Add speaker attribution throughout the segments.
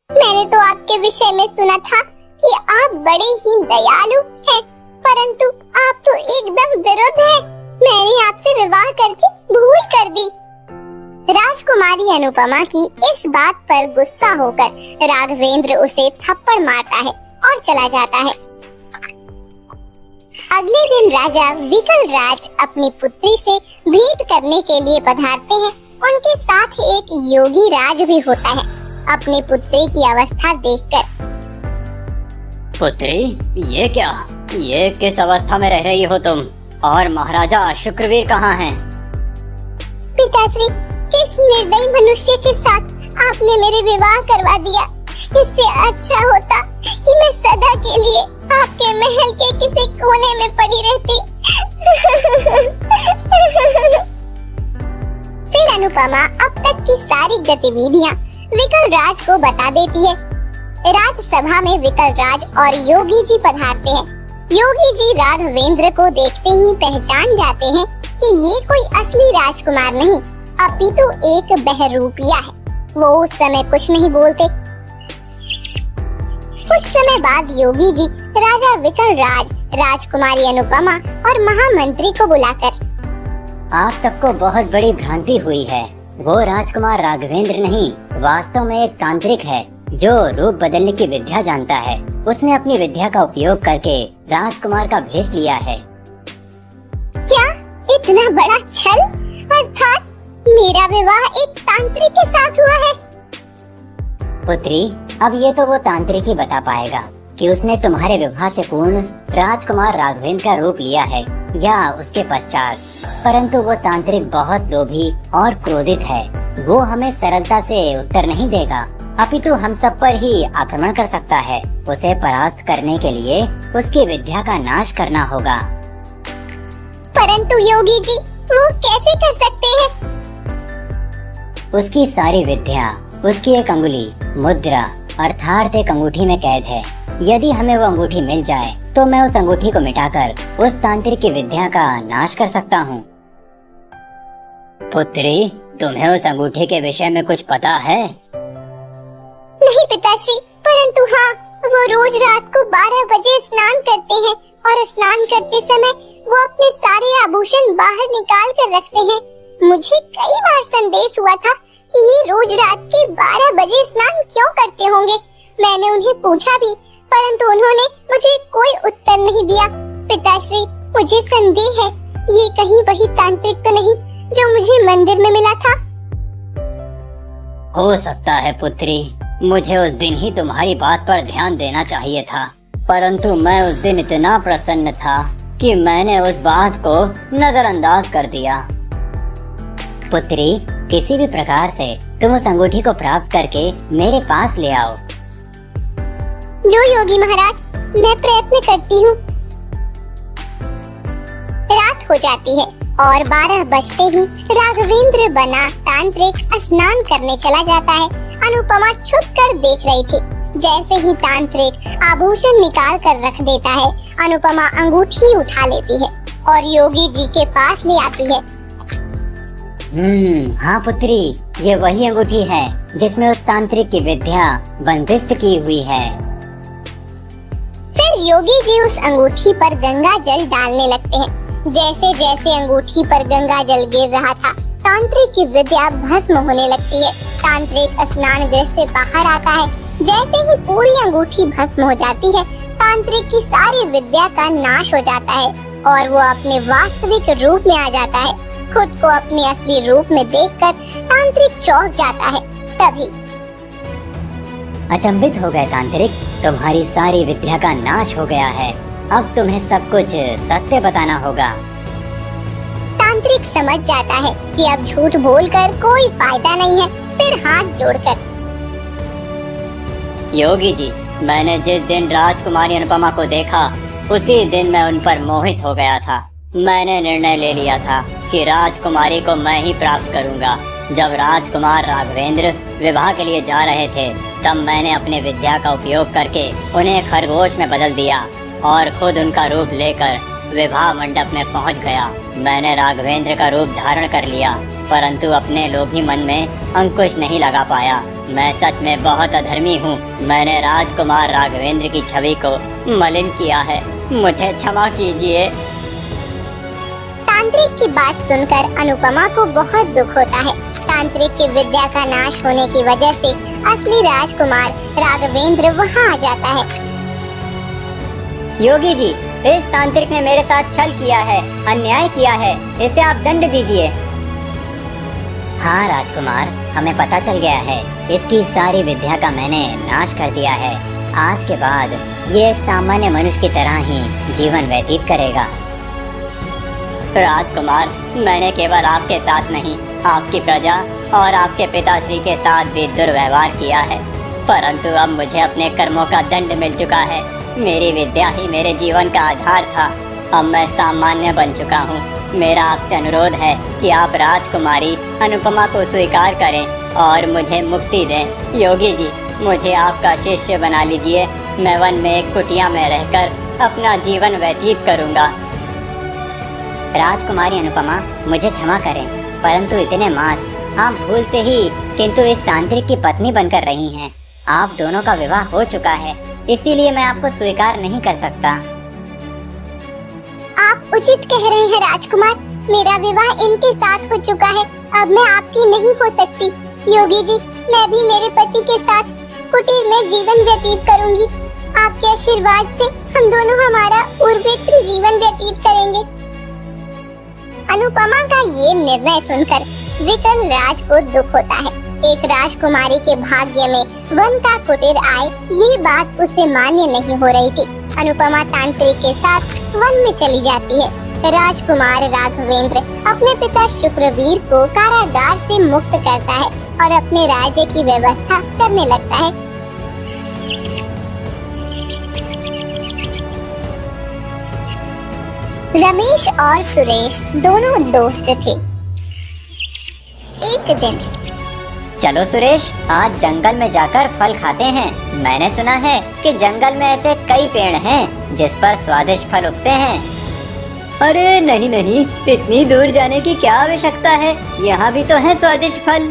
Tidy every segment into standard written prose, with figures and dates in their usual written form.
Speaker 1: मैंने तो आपके विषय में सुना था कि आप बड़े ही दयालु हैं, परंतु आप तो एकदम विरुद्ध हैं। मैंने आपसे विवाह करके भूल कर दी। राजकुमारी अनुपमा की इस बात पर गुस्सा होकर राघवेंद्र उसे थप्पड़ मारता है और चला जाता है। अगले दिन राजा विकल राज अपनी पुत्री से भेंट करने के लिए पधारते हैं। उनके साथ एक योगी राज भी होता है। अपनी पुत्री की अवस्था देखकर,
Speaker 2: पुत्री, ये क्या? ये किस अवस्था में रह रही हो तुम? और महाराजा शुक्रवीर कहाँ हैं?
Speaker 1: पिताश्री, किस निर्दयी मनुष्य के साथ आपने मेरे विवाह करवा दिया। इससे अच्छा होता कि मैं सदा के लिए आपके महल के किसी कोने में पड़ी रहती। फिर अनुपमा अब तक की सारी गतिविधियां विकल राज को बता देती है। राजसभा में विकल राज और योगी जी पधारते हैं। योगी जी राघवेंद्र को देखते ही पहचान जाते हैं कि ये कोई असली राजकुमार नहीं, अपितु एक बहरूपिया है। वो उस समय कुछ नहीं बोलते। कुछ समय बाद योगी जी राजा विकल राज, राजकुमारी अनुपमा और महामंत्री को बुलाकर,
Speaker 2: आप सबको बहुत बड़ी भ्रांति हुई है। वो राजकुमार राघवेंद्र नहीं, वास्तव में एक तांत्रिक है जो रूप बदलने की विद्या जानता है। उसने अपनी विद्या का उपयोग करके राजकुमार का भेष लिया है।
Speaker 1: क्या इतना बड़ा छल? अर्थात मेरा विवाह एक तांत्रिक के साथ हुआ है?
Speaker 2: पुत्री, अब ये तो वो तांत्रिक ही बता पाएगा कि उसने तुम्हारे विवाह से पूर्ण राजकुमार राघवेंद्र का रूप लिया है या उसके पश्चात। परंतु वो तांत्रिक बहुत लोभी और क्रोधित है। वो हमें सरलता से उत्तर नहीं देगा, अपितु हम सब पर ही आक्रमण कर सकता है। उसे परास्त करने के लिए उसकी विद्या का नाश करना होगा।
Speaker 1: परंतु योगी जी, वो कैसे कर सकते हैं?
Speaker 2: उसकी सारी विद्या उसकी एक अंगुली, मुद्रा अर्थात एक अंगूठी में कैद है। यदि हमें वो अंगूठी मिल जाए तो मैं उस अंगूठी को मिटाकर उस तांत्रिक की विद्या का नाश कर सकता हूँ। पुत्री, तुम्हें उस अंगूठी के विषय में कुछ पता है?
Speaker 1: नहीं पिताश्री, परंतु हाँ, वो रोज रात को 12 बजे स्नान करते हैं और स्नान करते समय वो अपने सारे आभूषण बाहर निकाल कर रखते हैं। मुझे कई बार संदेह हुआ था कि ये रोज रात के 12 बजे स्नान क्यों करते होंगे। मैंने उन्हें पूछा भी, परंतु उन्होंने मुझे कोई उत्तर नहीं दिया। पिताश्री, मुझे संदेह है, ये कहीं वही तांत्रिक तो नहीं जो मुझे मंदिर में मिला था?
Speaker 2: हो सकता है पुत्री, मुझे उस दिन ही तुम्हारी बात पर ध्यान देना चाहिए था, परंतु मैं उस दिन इतना प्रसन्न था कि मैंने उस बात को नजरअंदाज कर दिया। पुत्री, किसी भी प्रकार से तुम उस अंगूठी को प्राप्त करके मेरे पास ले आओ।
Speaker 1: जो योगी महाराज, मैं प्रयत्न करती हूँ। रात हो जाती है और 12 बजते ही राघवेंद्र बना तांत्रिक स्नान करने चला जाता है। अनुपमा छुप कर देख रही थी। जैसे ही तांत्रिक आभूषण निकाल कर रख देता है, अनुपमा अंगूठी उठा लेती है और योगी जी के पास ले आती है।
Speaker 2: हाँ पुत्री, ये वही अंगूठी है जिसमें उस तांत्रिक की विद्या बंदिस्त की हुई है।
Speaker 1: फिर योगी जी उस अंगूठी पर गंगा जल डालने लगते हैं। जैसे जैसे अंगूठी पर गंगा जल गिर रहा था, तांत्रिक की विद्या भस्म होने लगती है। तांत्रिक स्नान गृह से बाहर आता है। जैसे ही पूरी अंगूठी भस्म हो जाती है, तांत्रिक की सारी विद्या का नाश हो जाता है और वो अपने वास्तविक रूप में आ जाता है। खुद को अपने असली रूप में देखकर तांत्रिक चौंक जाता है। तभी
Speaker 2: अचंभित हो गए तांत्रिक, तुम्हारी सारी विद्या का नाश हो गया है। अब तुम्हें सब कुछ सत्य बताना होगा।
Speaker 1: तांत्रिक समझ जाता है कि अब झूठ बोलकर कोई फायदा नहीं है। फिर हाथ जोड़कर,
Speaker 2: योगी जी, मैंने जिस दिन राजकुमारी अनुपमा को देखा, उसी दिन मैं उन पर मोहित हो गया था। मैंने निर्णय ले लिया था कि राजकुमारी को मैं ही प्राप्त करूंगा। जब राजकुमार राघवेंद्र विवाह के लिए जा रहे थे, तब मैंने अपने विद्या का उपयोग करके उन्हें खरगोश में बदल दिया और खुद उनका रूप लेकर विवाह मंडप में पहुंच गया। मैंने राघवेंद्र का रूप धारण कर लिया, परंतु अपने लोभी मन में अंकुश नहीं लगा पाया मैं सच में बहुत अधर्मी हूँ। मैंने राजकुमार राघवेंद्र की छवि को मलिन किया है, मुझे क्षमा कीजिए।
Speaker 1: तांत्रिक की बात सुनकर अनुपमा को बहुत दुख होता है। तांत्रिक की विद्या का नाश होने की वजह से असली राजकुमार राघवेंद्र वहाँ आ जाता है।
Speaker 2: योगी जी, इस तांत्रिक ने मेरे साथ छल किया है, अन्याय किया है, इसे आप दंड दीजिए। हाँ राजकुमार, हमें पता चल गया है, इसकी सारी विद्या का मैंने नाश कर दिया है। आज के बाद ये एक सामान्य मनुष्य की तरह ही जीवन व्यतीत करेगा। राजकुमार, मैंने केवल आपके साथ नहीं, आपकी प्रजा और आपके पिताश्री के साथ भी दुर्व्यवहार किया है, परंतु अब मुझे अपने कर्मों का दंड मिल चुका है। मेरी विद्या ही मेरे जीवन का आधार था, अब मैं सामान्य बन चुका हूँ। मेरा आपसे अनुरोध है कि आप राजकुमारी अनुपमा को स्वीकार करें और मुझे मुक्ति दें। योगी जी, मुझे आपका शिष्य बना लीजिए, मैं वन में एक कुटिया में रहकर अपना जीवन व्यतीत करूँगा। राजकुमारी अनुपमा, मुझे क्षमा करें, परंतु इतने मास आप भूल से ही किंतु इस तांत्रिक की पत्नी बनकर रही हैं। आप दोनों का विवाह हो चुका है, इसीलिए मैं आपको स्वीकार नहीं कर सकता।
Speaker 1: आप उचित कह रहे हैं राजकुमार, मेरा विवाह इनके साथ हो चुका है, अब मैं आपकी नहीं हो सकती। योगी जी, मैं भी मेरे पति के साथ कुटीर में जीवन व्यतीत करूंगी। आपके आशीर्वाद से हम दोनों हमारा उर्वरित जीवन व्यतीत करेंगे। अनुपमा का ये निर्णय सुनकर विकल राज को दुख होता है। एक राजकुमारी के भाग्य में वन का कुटीर आए, ये बात उसे मान्य नहीं हो रही थी। अनुपमा तांत्रिक के साथ वन में चली जाती है। राजकुमार राघवेंद्र अपने पिता शुक्रवीर को कारागार से मुक्त करता है और अपने राज्य की व्यवस्था करने लगता है। रमेश और सुरेश दोनों दोस्त थे। एक दिन,
Speaker 2: चलो सुरेश, आज जंगल में जाकर फल खाते हैं। मैंने सुना है कि जंगल में ऐसे कई पेड़ हैं जिस पर स्वादिष्ट फल उगते हैं। अरे नहीं नहीं, इतनी दूर जाने की क्या आवश्यकता है, यहाँ भी तो है स्वादिष्ट फल।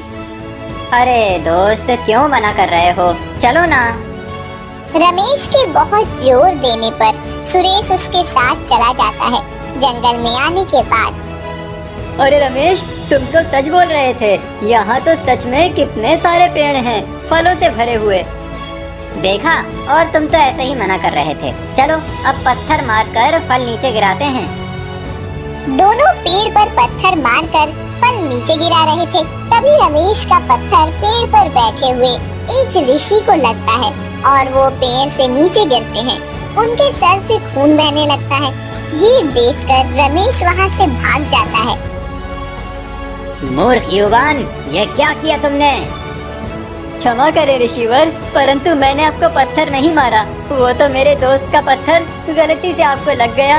Speaker 2: अरे दोस्त, क्यों मना कर रहे हो, चलो ना।
Speaker 1: रमेश के बहुत जोर देने पर सुरेश उसके साथ चला जाता है। जंगल में आने के बाद,
Speaker 2: अरे रमेश, तुम तो सच बोल रहे थे, यहाँ तो सच में कितने सारे पेड़ हैं, फलों से भरे हुए। देखा, और तुम तो ऐसे ही मना कर रहे थे। चलो अब पत्थर मारकर फल नीचे गिराते हैं।
Speaker 1: दोनों पेड़ पर पत्थर मारकर फल नीचे गिरा रहे थे। तभी रमेश का पत्थर पेड़ पर बैठे हुए एक ऋषि को लगता है और वो पेड़ से नीचे गिरते हैं। उनके सर से खून बहने लगता है। ये देखकर रमेश वहाँ से भाग जाता है।
Speaker 2: मूर्ख युवान, ये क्या किया तुमने? क्षमा करें ऋषिवर, परंतु मैंने आपको पत्थर नहीं मारा, वो तो मेरे दोस्त का पत्थर गलती से आपको लग गया।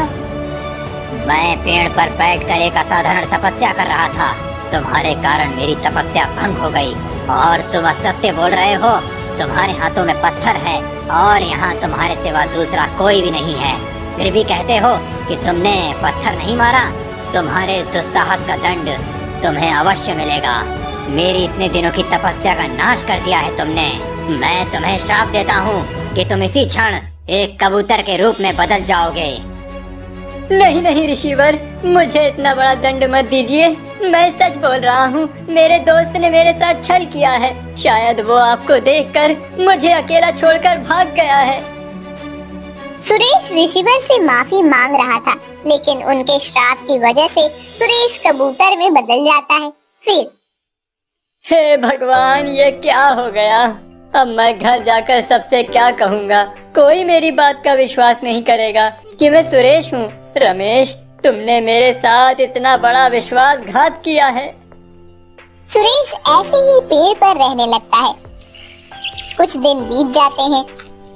Speaker 2: मैं पेड़ पर बैठकर एक असाधारण तपस्या कर रहा था, तुम्हारे कारण मेरी तपस्या भंग हो गई और तुम असत्य बोल रहे हो। तुम्हारे हाथों में पत्थर है और यहाँ तुम्हारे सिवा दूसरा कोई भी नहीं है, फिर भी कहते हो कि तुमने पत्थर नहीं मारा। तुम्हारे इस दुस्साहस का दंड तुम्हें अवश्य मिलेगा। मेरी इतने दिनों की तपस्या का नाश कर दिया है तुमने। मैं तुम्हें श्राप देता हूँ कि तुम इसी क्षण एक कबूतर के रूप में बदल जाओगे। नहीं नहीं ऋषिवर, मुझे इतना बड़ा दंड मत दीजिए, मैं सच बोल रहा हूँ। मेरे दोस्त ने मेरे साथ छल किया है, शायद वो आपको देखकर मुझे अकेला छोड़कर भाग गया है।
Speaker 1: सुरेश ऋषिवर से माफी मांग रहा था, लेकिन उनके श्राप की वजह से सुरेश कबूतर में बदल जाता है। फिर,
Speaker 2: हे भगवान, ये क्या हो गया? अब मैं घर जाकर सबसे क्या कहूँगा? कोई मेरी बात का विश्वास नहीं करेगा कि मैं सुरेश हूँ। रमेश, तुमने मेरे साथ इतना बड़ा विश्वासघात किया है।
Speaker 1: सुरेश ऐसे ही पेड़ पर रहने लगता है। कुछ दिन बीत जाते हैं।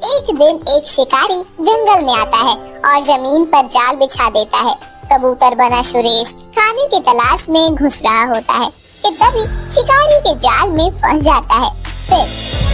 Speaker 1: एक दिन एक शिकारी जंगल में आता है और जमीन पर जाल बिछा देता है। कबूतर बना सुरेश खाने की तलाश में घुस रहा होता है कि तभी शिकारी के जाल में फंस जाता है। फिर